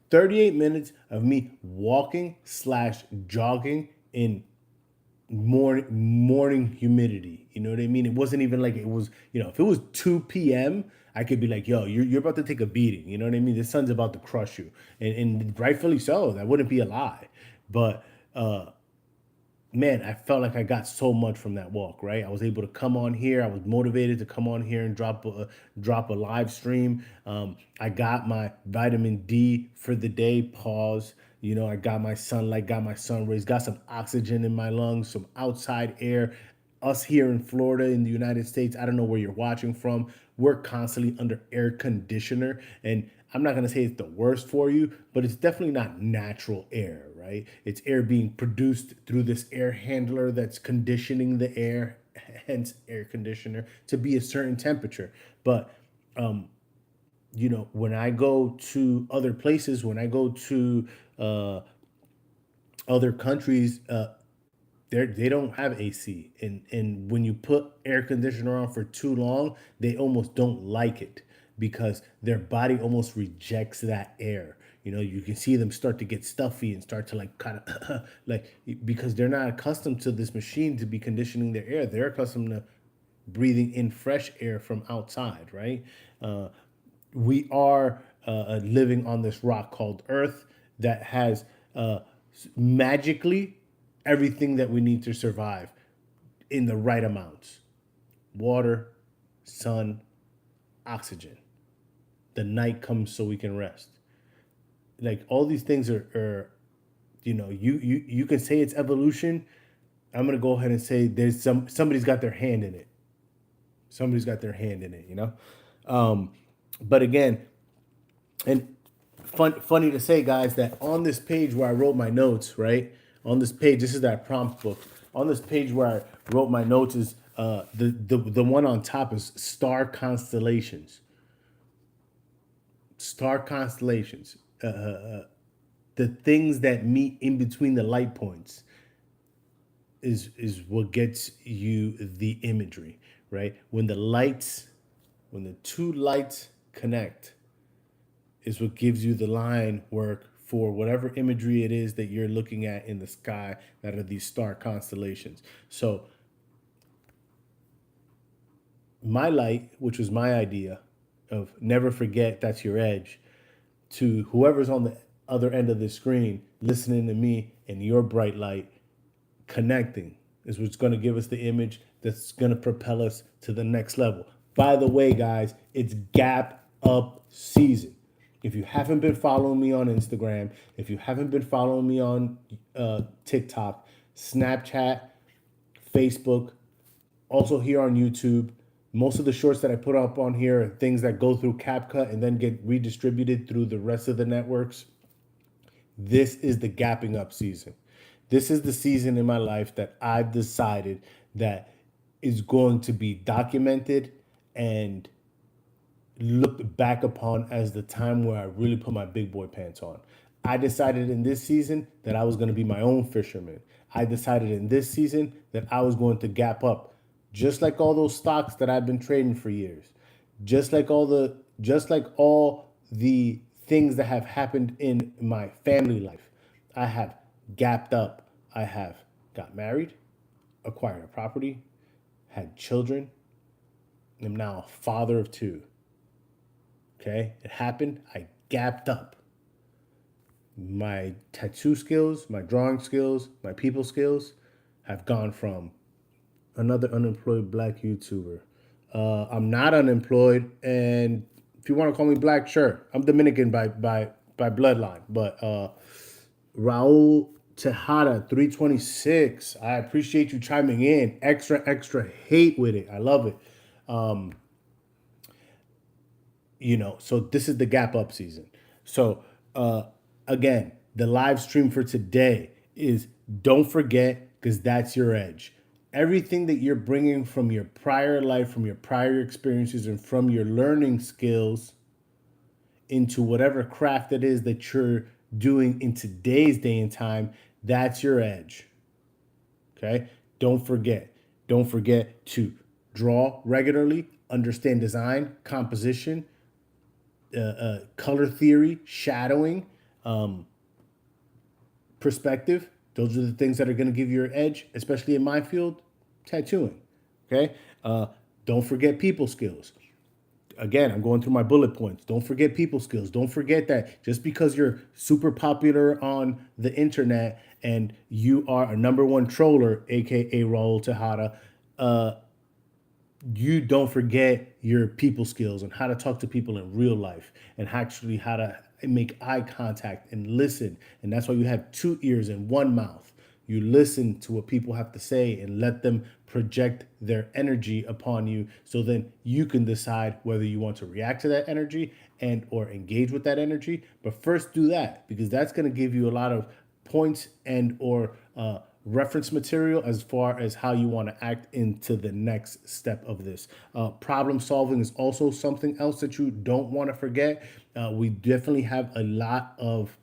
38 minutes of me walking slash jogging in morning humidity. You know what I mean? It wasn't even like it was, if it was 2 p.m., I could be like, yo, you're about to take a beating. You know what I mean? The sun's about to crush you. And rightfully so. That wouldn't be a lie. But man, I felt like I got so much from that walk, right? I was able to come on here. I was motivated to come on here and drop a live stream. I got my vitamin D for the day. Pause. I got my sunlight, got my sun rays, got some oxygen in my lungs, some outside air. Us here in Florida, in the United States, I don't know where you're watching from. We're constantly under air conditioner, and I'm not gonna say it's the worst for you, but it's definitely not natural air, right? It's air being produced through this air handler that's conditioning the air, hence air conditioner, to be a certain temperature. But when I go to other places, when I go to other countries, they don't have AC, and when you put air conditioner on for too long, they almost don't like it because their body almost rejects that air. You can see them start to get stuffy and start to like kind of like, because they're not accustomed to this machine to be conditioning their air. They're accustomed to breathing in fresh air from outside, right? We are living on this rock called Earth that has magically everything that we need to survive in the right amounts: water, sun, oxygen. The night comes so we can rest. Like all these things are you can say it's evolution. I'm gonna go ahead and say there's somebody's got their hand in it. Somebody's got their hand in it. But again, and funny to say, guys, that on this page where I wrote my notes, right? On this page, this is that prompt book. On this page where I wrote my notes is the one on top is star constellations. Star constellations. The things that meet in between the light points is what gets you the imagery, right? When the two lights connect, is what gives you the line work for whatever imagery it is that you're looking at in the sky that are these star constellations. So my light, which was my idea of never forget that's your edge, to whoever's on the other end of the screen listening to me and your bright light connecting, is what's going to give us the image that's going to propel us to the next level. By the way, guys, it's gap up season. If you haven't been following me on Instagram, if you haven't been following me on TikTok, Snapchat, Facebook, also here on YouTube, most of the shorts that I put up on here are things that go through CapCut and then get redistributed through the rest of the networks. This is the gapping up season. This is the season in my life that I've decided that is going to be documented and looked back upon as the time where I really put my big boy pants on. I decided in this season that I was going to be my own fisherman. I decided in this season that I was going to gap up, just like all those stocks that I've been trading for years, just like all the things that have happened in my family life. I have gapped up. I have got married, acquired a property, had children. I'm now a father of two. Okay, it happened. I gapped up. My tattoo skills, my drawing skills, my people skills have gone from another unemployed black YouTuber. I'm not unemployed, and if you want to call me black, sure. I'm Dominican by bloodline, but Raul Tejada 326. I appreciate you chiming in. Extra hate with it. I love it. So this is the gap up season. So again, the live stream for today is don't forget, because that's your edge. Everything that you're bringing from your prior life, from your prior experiences, and from your learning skills into whatever craft it is that you're doing in today's day and time, that's your edge. Okay? Don't forget. Don't forget to draw regularly, understand design, composition, color theory, shadowing, perspective. Those are the things that are going to give you your edge, especially in my field, tattooing. Okay? Don't forget people skills. Again, I'm going through my bullet points. Don't forget people skills. Don't forget that just because you're super popular on the internet and you are a number one troller, aka Raul Tejada, you don't forget your people skills and how to talk to people in real life and actually how to make eye contact and listen. And that's why you have two ears and one mouth. You listen to what people have to say and let them project their energy upon you, so then you can decide whether you want to react to that energy and or engage with that energy. But first do that, because that's going to give you a lot of points and or reference material as far as how you want to act into the next step of this. Problem solving is also something else that you don't want to forget. We definitely have a lot of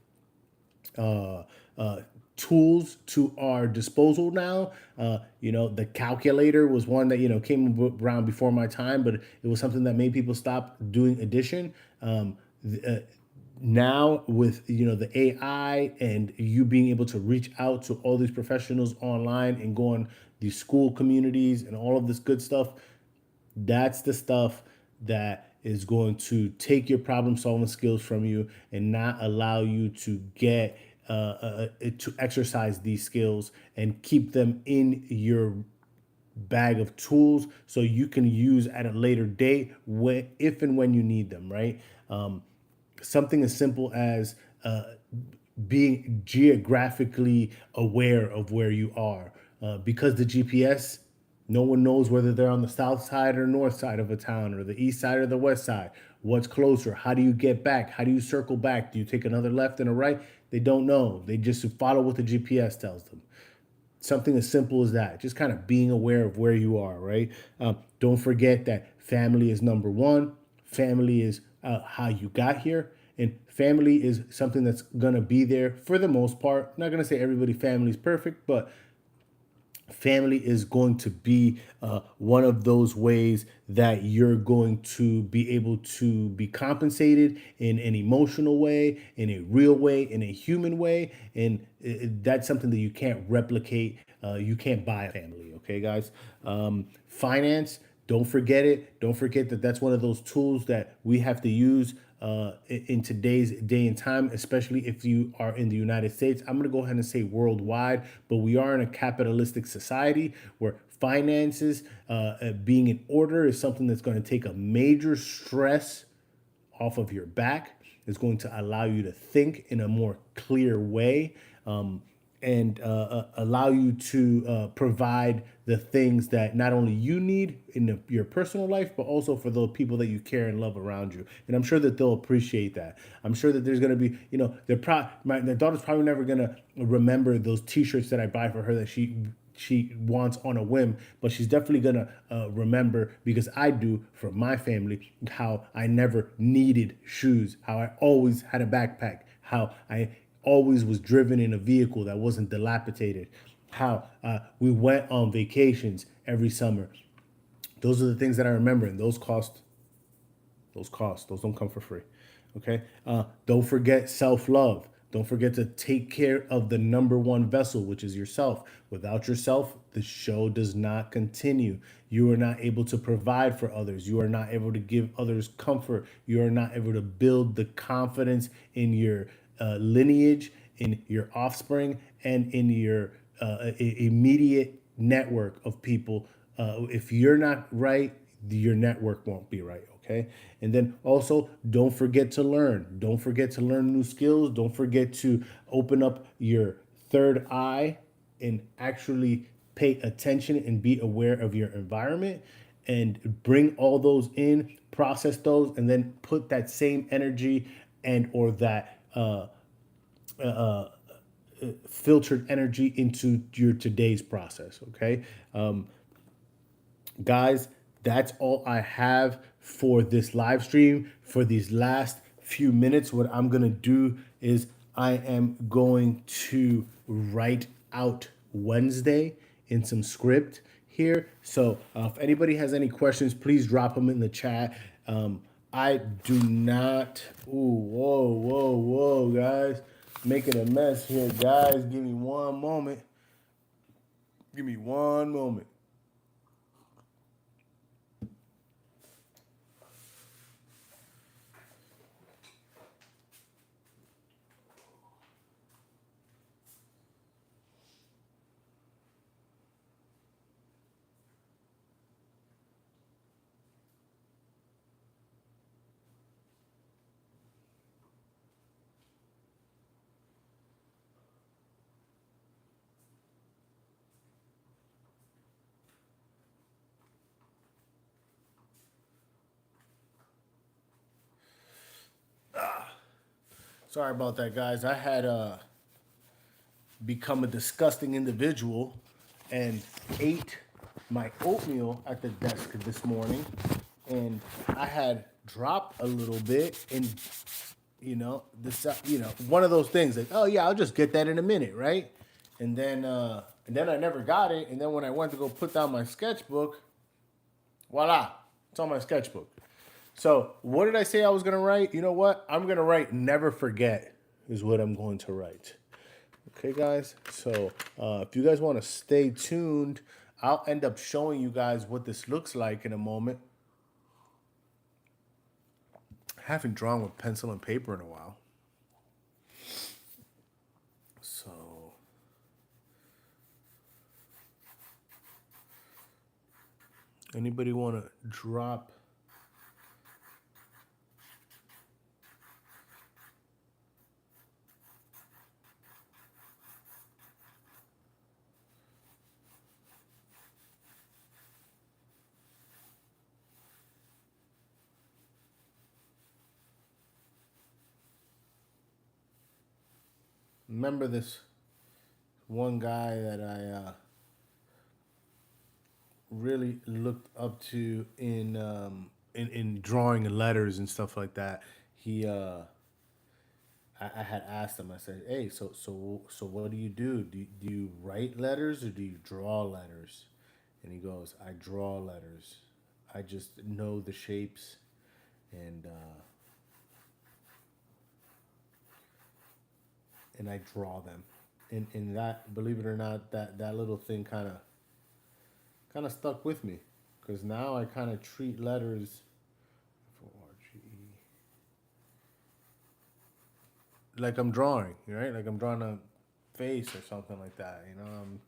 tools to our disposal now. The calculator was one that came around before my time, but it was something that made people stop doing addition. Now with the AI and you being able to reach out to all these professionals online and go on these school communities and all of this good stuff, that's the stuff that is going to take your problem solving skills from you and not allow you to get to exercise these skills and keep them in your bag of tools so you can use at a later date if and when you need them, right? Something as simple as being geographically aware of where you are. Because the GPS, no one knows whether they're on the south side or north side of a town or the east side or the west side. What's closer? How do you get back? How do you circle back? Do you take another left and a right? They don't know. They just follow what the GPS tells them. Something as simple as that, just kind of being aware of where you are, right? Don't forget that family is number one. Family is how you got here. And family is something that's going to be there for the most part. I'm not going to say everybody family is perfect, but family is going to be one of those ways that you're going to be able to be compensated in an emotional way, in a real way, in a human way. And that's something that you can't replicate. You can't buy a family. Okay, guys. Finance, don't forget it. Don't forget that that's one of those tools that we have to use in today's day and time, especially if you are in the United States. I'm going to go ahead and say worldwide, but we are in a capitalistic society where finances being in order is something that's going to take a major stress off of your back. It's going to allow you to think in a more clear way. And allow you to provide the things that not only you need in your personal life, but also for the people that you care and love around you. And I'm sure that they'll appreciate that. I'm sure that there's going to be, their daughter's probably never going to remember those T-shirts that I buy for her that she wants on a whim, but she's definitely gonna remember, because I do for my family, how I never needed shoes, how I always had a backpack, how I always was driven in a vehicle that wasn't dilapidated, how we went on vacations every summer. Those are the things that I remember, and those cost. Those don't come for free. Okay. Don't forget self-love. Don't forget to take care of the number one vessel, which is yourself. Without yourself, the show does not continue. You are not able to provide for others. You are not able to give others comfort. You are not able to build the confidence in your lineage, in your offspring, and in your immediate network of people. If you're not right, your network won't be right. Okay. And then also, don't forget to learn. Don't forget to learn new skills. Don't forget to open up your third eye and actually pay attention and be aware of your environment and bring all those in, process those, and then put that same energy and or that filtered energy into your today's process. Okay. Guys, that's all I have for this live stream. For these last few minutes, what I'm going to do is I am going to write out Wednesday in some script here. So if anybody has any questions, please drop them in the chat. I do not. Ooh, whoa, guys. Making a mess here, guys. Give me one moment. Give me one moment. Sorry about that, guys. I had become a disgusting individual and ate my oatmeal at the desk this morning, and I had dropped a little bit, and one of those things like, oh yeah, I'll just get that in a minute, right? And then I never got it, and then when I went to go put down my sketchbook, voila, it's on my sketchbook. So, what did I say I was going to write? You know what? I'm going to write never forget is what I'm going to write. Okay, guys? So, if you guys want to stay tuned, I'll end up showing you guys what this looks like in a moment. I haven't drawn with pencil and paper in a while. So, anybody want to drop? Remember this one guy that I really looked up to in drawing letters and stuff like that. I had asked him. I said, "Hey, so what do you do? Do you write letters or do you draw letters?" And he goes, "I draw letters. I just know the shapes and I draw them." And that, believe it or not, that little thing kind of stuck with me because now I kind of treat letters like I'm drawing, right? Like I'm drawing a face or something like that. I'm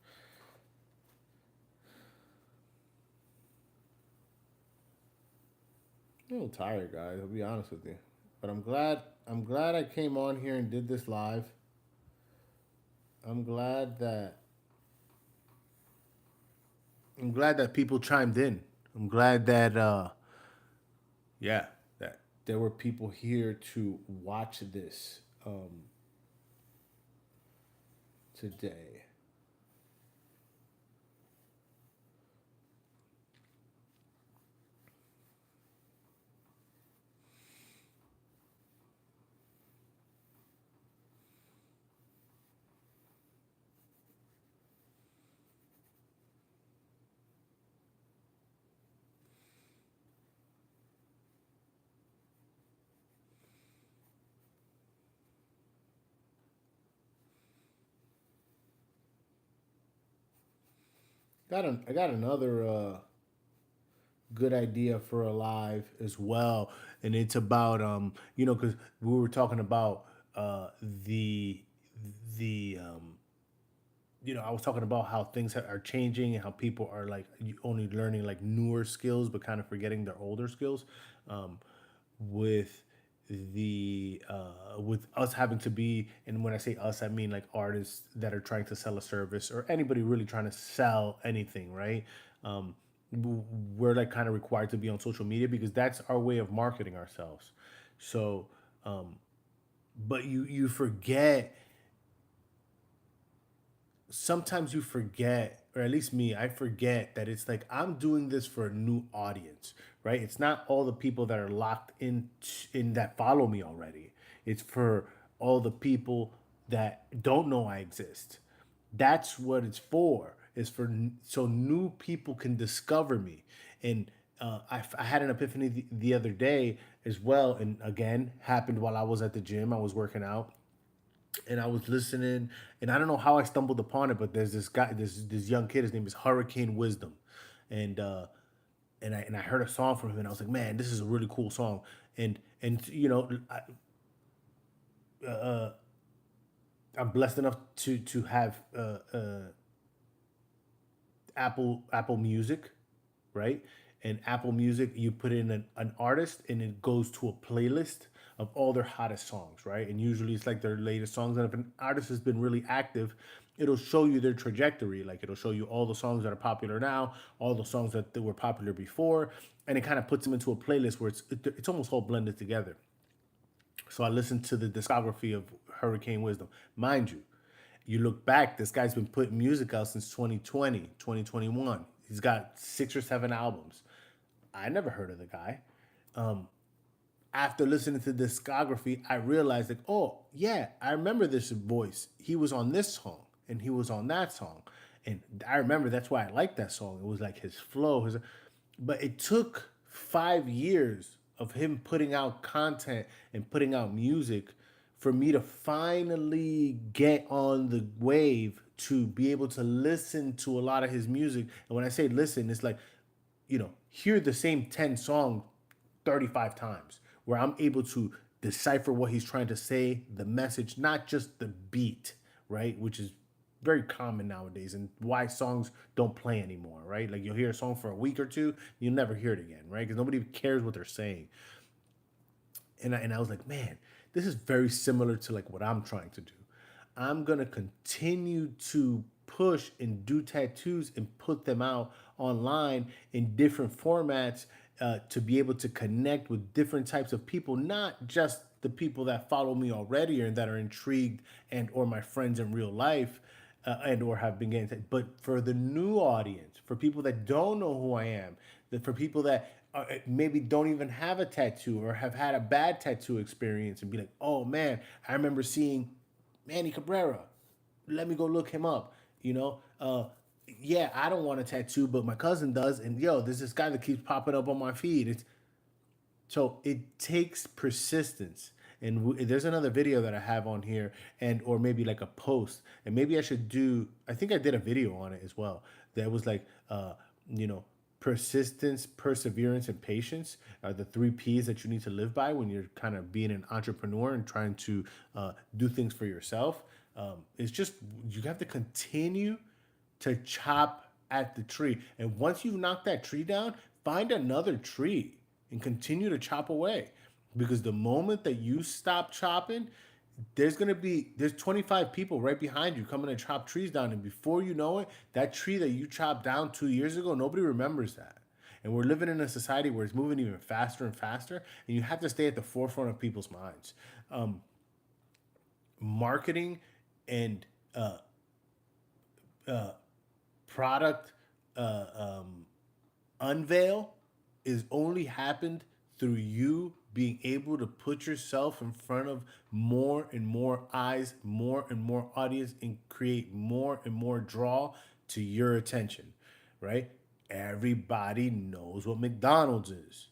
a little tired, guys. I'll be honest with you, but I'm glad. I'm glad I came on here and did this live. I'm glad that I'm glad that people chimed in. I'm glad that yeah, that there were people here to watch this today. I got another good idea for a live as well, and it's about because we were talking about the the I was talking about how things are changing and how people are like only learning like newer skills, but kind of forgetting their older skills. Um, with with us having to be, and when I say us, I mean like artists that are trying to sell a service or anybody really trying to sell anything, right? Um, we're like kind of required to be on social media because that's our way of marketing ourselves. So, um, but you forget, sometimes you forget, or at least me, I forget that it's like I'm doing this for a new audience, right? It's not all the people that are locked in that follow me already. It's for all the people that don't know I exist. That's what it's for. Is for so new people can discover me. And I had an epiphany the other day as well, and again happened while I was at the gym. I was working out, and I was listening, and I don't know how I stumbled upon it, but there's this guy, this young kid. His name is Hurricane Wisdom, and I heard a song from him, and I was like, man, this is a really cool song. And I'm blessed enough to have Apple Music, right? And Apple Music, you put in an artist and it goes to a playlist of all their hottest songs, right? And usually it's like their latest songs. And if an artist has been really active, it'll show you their trajectory. Like it'll show you all the songs that are popular now, all the songs that were popular before, and it kind of puts them into a playlist where it's almost all blended together. So I listened to the discography of Hurricane Wisdom. Mind you, you look back, this guy's been putting music out since 2020, 2021. He's got 6 or 7 albums. I never heard of the guy. After listening to discography, I realized like, oh yeah, I remember this voice. He was on this song and he was on that song. And I remember that's why I liked that song. It was like his flow, but it took 5 years of him putting out content and putting out music for me to finally get on the wave to be able to listen to a lot of his music. And when I say listen, it's like, hear the same 10 songs 35 times, where I'm able to decipher what he's trying to say, the message, not just the beat, right? Which is very common nowadays, and why songs don't play anymore, right? Like you'll hear a song for a week or two, you'll never hear it again, right? Because nobody cares what they're saying. And I was like, man, this is very similar to like what I'm trying to do. I'm gonna continue to push and do tattoos and put them out online in different formats, to be able to connect with different types of people, not just the people that follow me already or that are intrigued and or my friends in real life, and or have been getting, but for the new audience, for people that don't know who I am, that for people that maybe don't even have a tattoo or have had a bad tattoo experience and be like, oh man, I remember seeing Manny Cabrera. Let me go look him up. You know, yeah, I don't want a tattoo, but my cousin does, and yo, there's this guy that keeps popping up on my feed. So it takes persistence. And there's another video that I have on here, and or maybe like a post, and maybe I should do. I think I did a video on it as well. That was like, you know, persistence, perseverance, and patience are the 3 P's that you need to live by when you're kind of being an entrepreneur and trying to do things for yourself. It's just you have to continue to chop at the tree. And once you've knocked that tree down, find another tree and continue to chop away. Because the moment that you stop chopping, there's 25 people right behind you coming to chop trees down. And before you know it, that tree that you chopped down 2 years ago, nobody remembers that. And we're living in a society where it's moving even faster and faster, and you have to stay at the forefront of people's minds. Marketing and product unveil is only happened through you being able to put yourself in front of more and more eyes, more and more audience, and create more and more draw to your attention, right? Everybody knows what McDonald's is.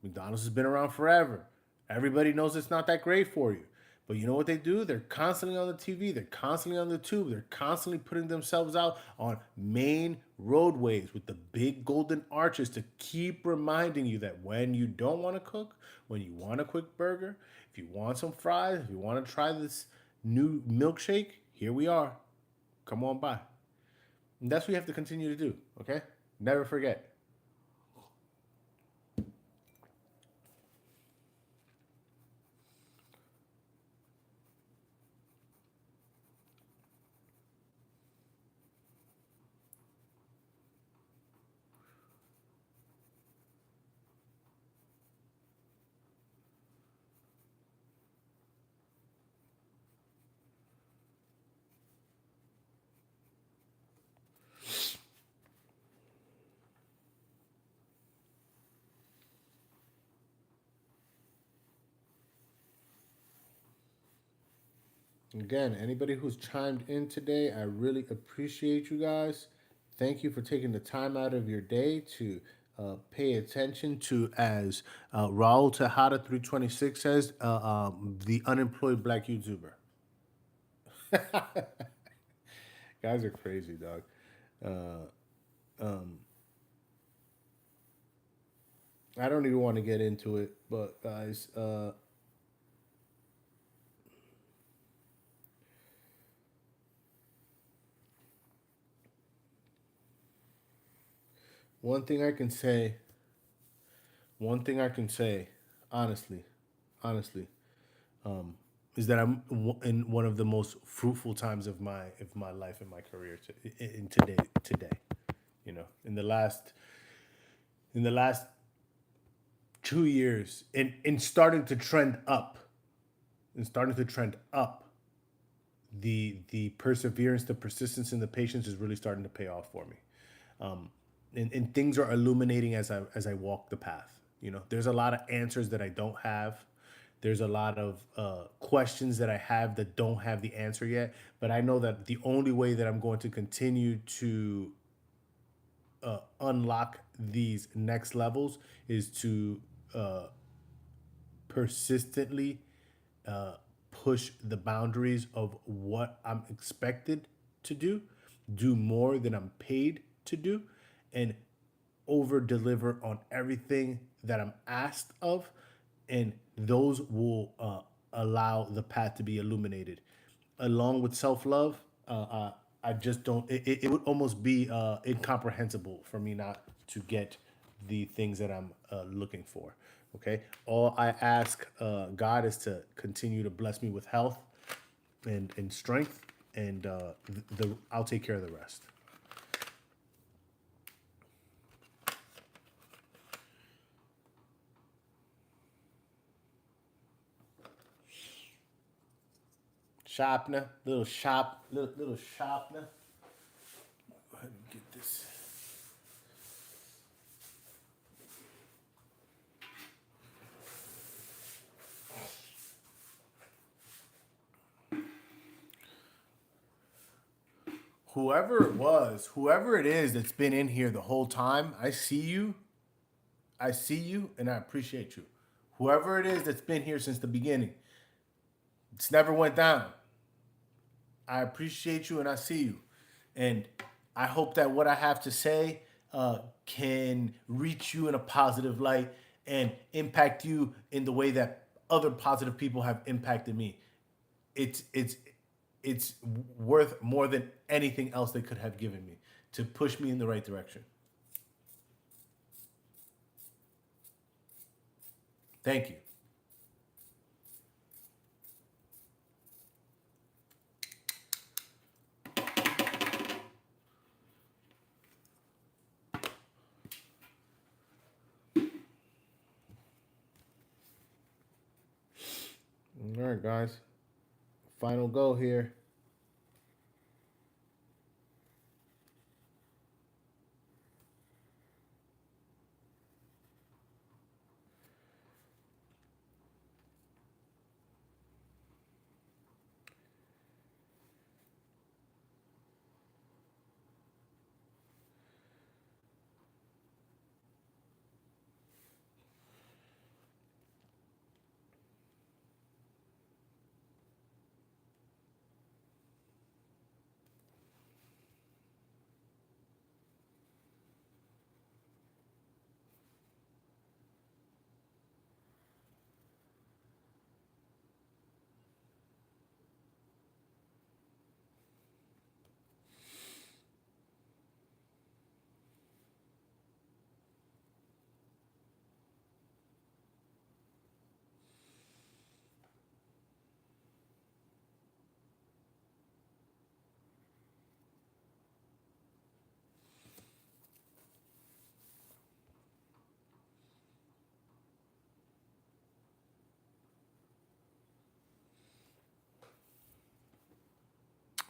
McDonald's has been around forever. Everybody knows it's not that great for you. But you know what they do? They're constantly on the TV, they're constantly on the tube, they're constantly putting themselves out on main roadways with the big golden arches to keep reminding you that when you don't want to cook, when you want a quick burger, if you want some fries, if you want to try this new milkshake, here we are. Come on by. And that's what you have to continue to do, okay? Never forget. Again, anybody who's chimed in today, I really appreciate you guys. Thank you for taking the time out of your day to pay attention to, as Raul Tejada 326 says, the unemployed black YouTuber. Guys are crazy, dog. I don't even want to get into it, but guys, one thing I can say, one thing I can say, honestly, honestly, is that I'm in one of the most fruitful times of my life and my career in today. You know, in the last 2 years, in starting to trend up, and starting to trend up, the perseverance, the persistence, and the patience is really starting to pay off for me. And things are illuminating as I walk the path. You know, there's a lot of answers that I don't have. There's a lot of questions that I have that don't have the answer yet. But I know that the only way that I'm going to continue to unlock these next levels is to persistently push the boundaries of what I'm expected to do more than I'm paid to do, and over deliver on everything that I'm asked of, and those will allow the path to be illuminated. Along with self love, I just don't. It would almost be incomprehensible for me not to get the things that I'm looking for. Okay, all I ask God is to continue to bless me with health and strength, and I'll take care of the rest. Sharpener, little sharpener. Go ahead and get this. Whoever it is that's been in here the whole time, I see you, and I appreciate you. Whoever it is that's been here since the beginning, it's never went down. I appreciate you, and I see you, and I hope that what I have to say can reach you in a positive light and impact you in the way that other positive people have impacted me. It's it's it's worth more than anything else they could have given me to push me in the right direction. Thank you. All right, guys. Final go here.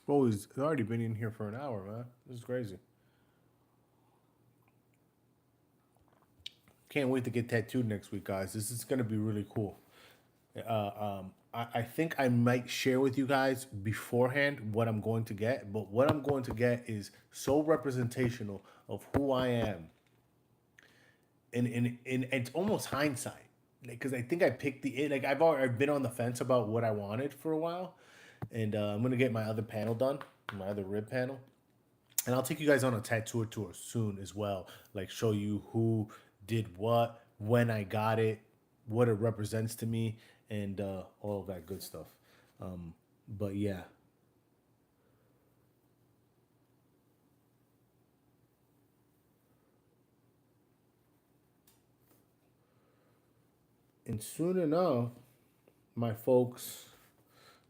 Bro, he's already been in here for an hour, man. This is crazy. Can't wait to get tattooed next week, guys. This is gonna be really cool. I think I might share with you guys beforehand what I'm going to get, but what I'm going to get is so representational of who I am. And it's almost hindsight, because I think I picked like I've been on the fence about what I wanted for a while, and I'm gonna get my other panel done, my other rib panel, and I'll take you guys on a tattoo tour soon as well. Like show you who did what, when I got it, what it represents to me, and all of that good stuff. But yeah, and soon enough, my folks,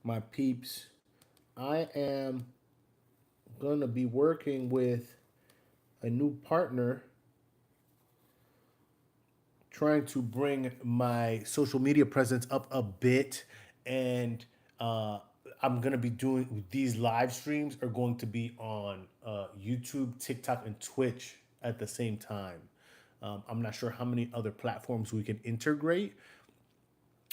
my peeps, I am gonna be working with a new partner trying to bring my social media presence up a bit, and uh, I'm gonna be doing these live streams are going to be on YouTube, TikTok, and Twitch at the same time. I'm not sure how many other platforms we can integrate,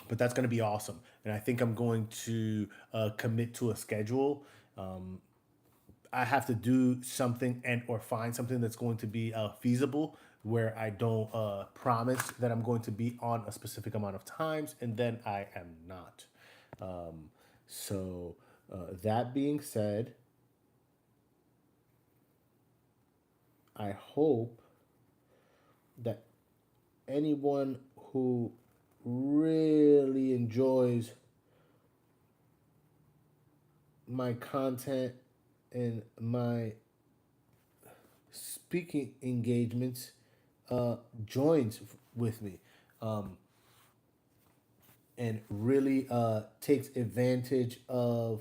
but that's going to be awesome. And I think I'm going to commit to a schedule. I have to do something and or find something that's going to be feasible, where I don't promise that I'm going to be on a specific amount of times and then I am not. So that being said, I hope that anyone who really enjoys my content and my speaking engagements joins with me, and really takes advantage of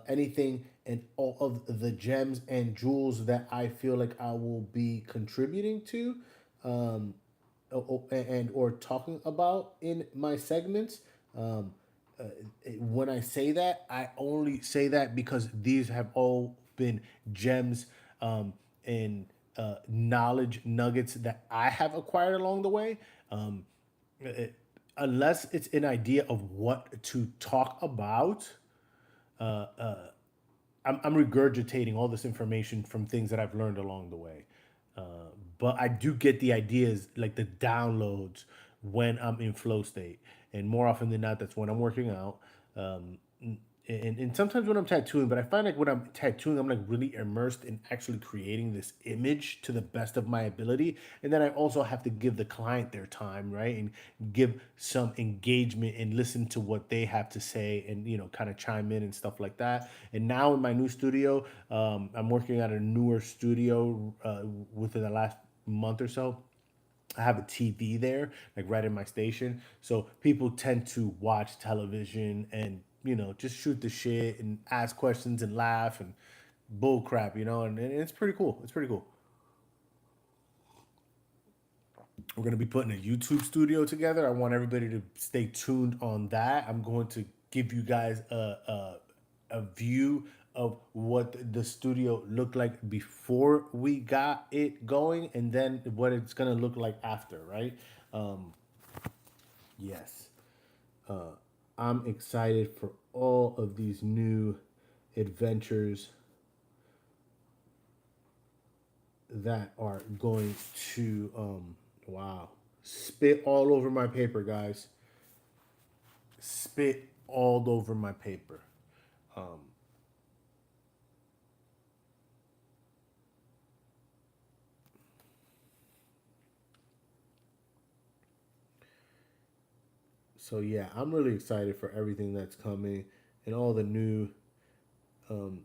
anything and all of the gems and jewels that I feel like I will be contributing to, and or talking about in my segments. Um, uh, when I say that, I only say that because these have all been gems, and knowledge nuggets that I have acquired along the way. It, unless it's an idea of what to talk about, I'm regurgitating all this information from things that I've learned along the way. But I do get the ideas, like the downloads, when I'm in flow state, and more often than not, that's when I'm working out. Um, and sometimes when I'm tattooing, but I find like when I'm tattooing, I'm like really immersed in actually creating this image to the best of my ability. And then I also have to give the client their time, right? And give some engagement and listen to what they have to say, and, kind of chime in and stuff like that. And now in my new studio, I'm working at a newer studio within the last month or so. I have a TV there, like right in my station. So people tend to watch television and, just shoot the shit and ask questions and laugh and bull crap, and it's pretty cool. It's pretty cool. We're going to be putting a YouTube studio together. I want everybody to stay tuned on that. I'm going to give you guys a view of what the studio looked like before we got it going, and then what it's going to look like after, right? Yes. I'm excited for all of these new adventures that are going to, wow, spit all over my paper, guys. Spit all over my paper. So yeah, I'm really excited for everything that's coming and all the new, um,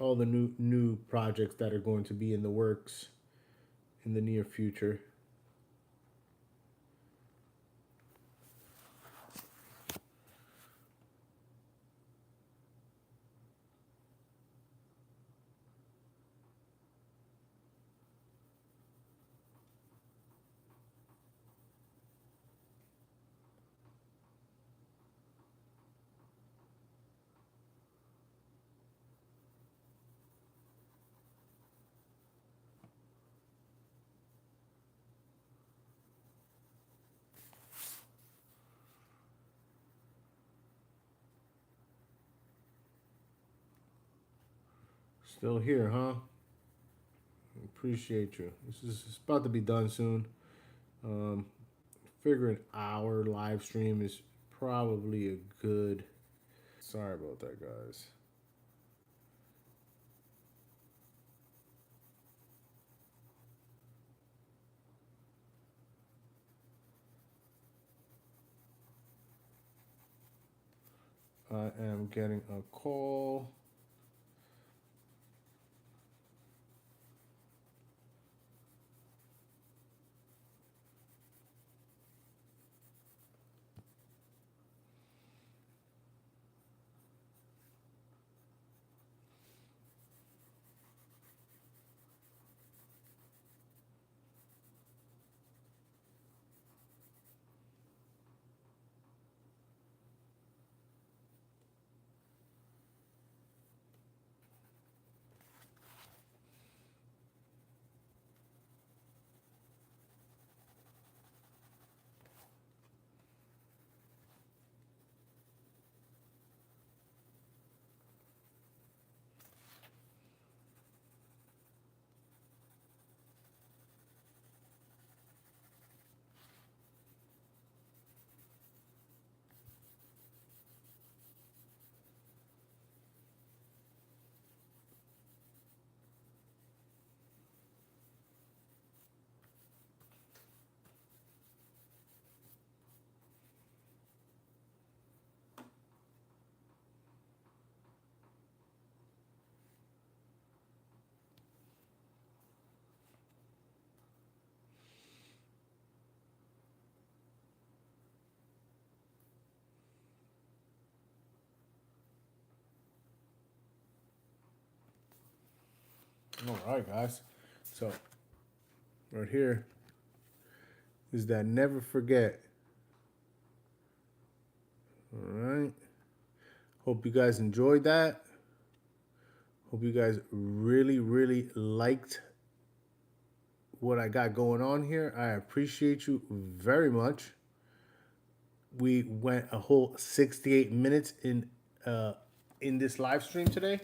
all the new projects that are going to be in the works in the near future. Still here, huh? Appreciate you. This is it's about to be done soon. Um, Figure an hour live stream is probably a good. Sorry about that, guys. I am getting a call. All right, guys. So right here is that never forget. All right. Hope you guys enjoyed that. Hope you guys really liked what I got going on here. I appreciate you very much. We went a whole 68 minutes in this live stream today.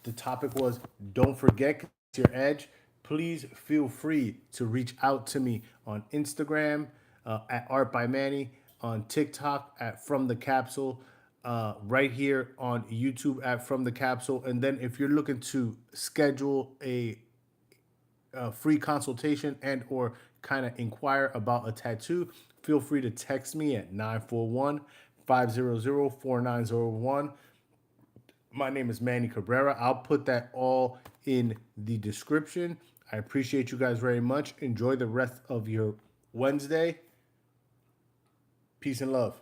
The topic was don't forget your edge. Please feel free to reach out to me on Instagram at Art by Manny, on TikTok at From the Capsule, right here on YouTube at From the Capsule. And then if you're looking to schedule a free consultation and or kind of inquire about a tattoo, feel free to text me at 941-500-4901. My name is Manny Cabrera. I'll put that all in the description. I appreciate you guys very much. Enjoy the rest of your Wednesday. Peace and love.